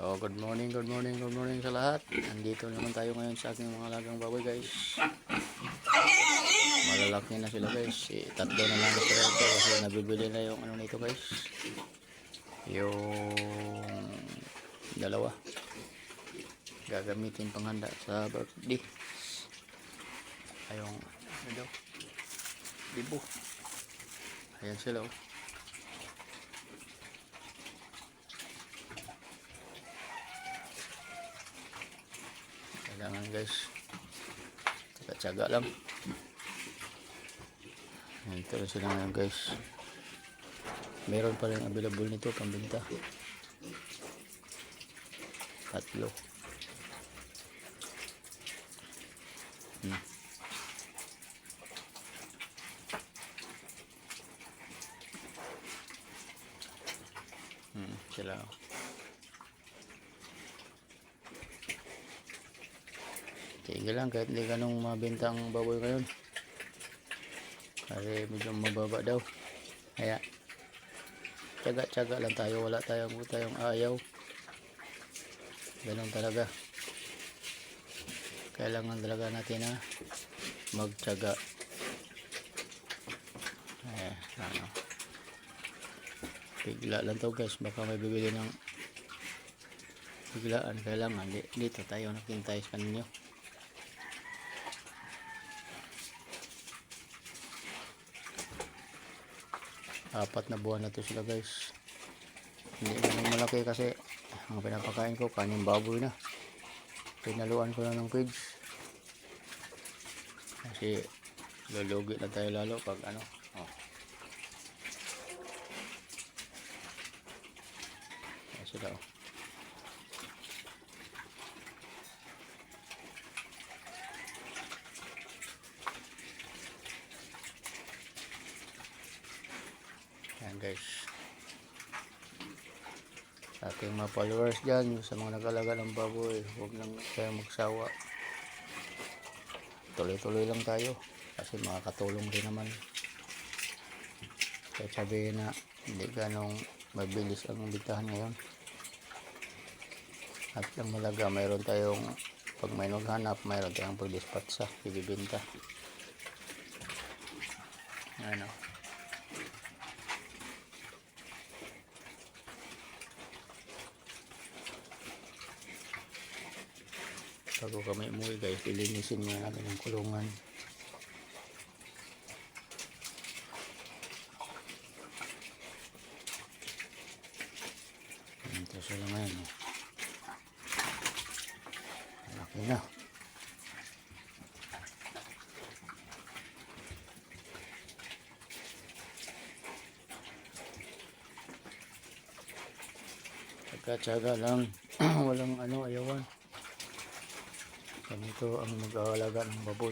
So, good morning sa lahat. Nandito naman tayo ngayon sa aking mga alagang baboy, guys. Malalaki na sila, guys. Tatlo na lang sila ito kasi nabibili na yung ano nito, guys. Yung dalawa. Gagamitin panghanda sa birthday. Ayong, ano, libo. Ayan sila, oh. Kailangan, guys, tsaga-tsaga lang. Ito na sila ngayon, guys. Meron pa rin available nito pambenta. Tatlo. Sila. Tigil lang kahit hindi ganong mabenta ang baboy ngayon. Kasi medyo mababa daw. Kaya tsaga-tsaga lang tayo. Wala tayong ayaw. Ganun talaga. Kailangan talaga natin na magtsaga. Ano. Bigla lang to, guys. Baka may bibili ng biglaan. Kailangan dito tayo nakintay sa kanyo. Apat na buwan na to sila, guys. Hindi naman malaki kasi ang pinapakain ko kaning baboy na. Pinaluan ko na ng pigs kasi lulugi na tayo lalo pag ano. Ayan sila, oh. Ayan, guys, sa ating mga followers dyan, sa mga nag-alaga ng baboy, huwag lang tayo magsawa. Tuloy-tuloy lang tayo kasi makakatulong din naman. Kahit sabihin na hindi ganong mabilis ang bitahan ngayon. At ang malaga, mayroon tayong, pag may naghanap, mayroon tayong pag-dispatch sa ibibinta. Ano. Bago kami umuwi, guys, ilinisin nga natin ang kulungan. Ito sila ngayon, oh. Malaki na. Tsaga-tsaga lang. Walang ano, ayawan. Ganito ang mag-aalaga ng baboy.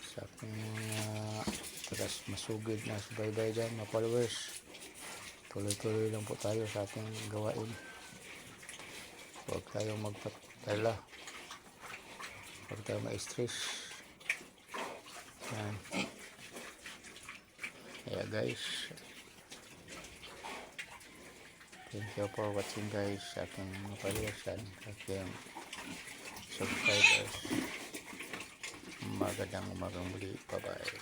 Sa aking tagas masugid na subaybay dyan, mga followers, tuloy-tuloy lang po tayo sa ating gawain. Huwag tayong magpatala, huwag tayong ma-stress. Yan. Kaya, guys, thank you for watching, guys, sa ating mga followers at aking subscribers. Magandang umagang muli. Bye-bye.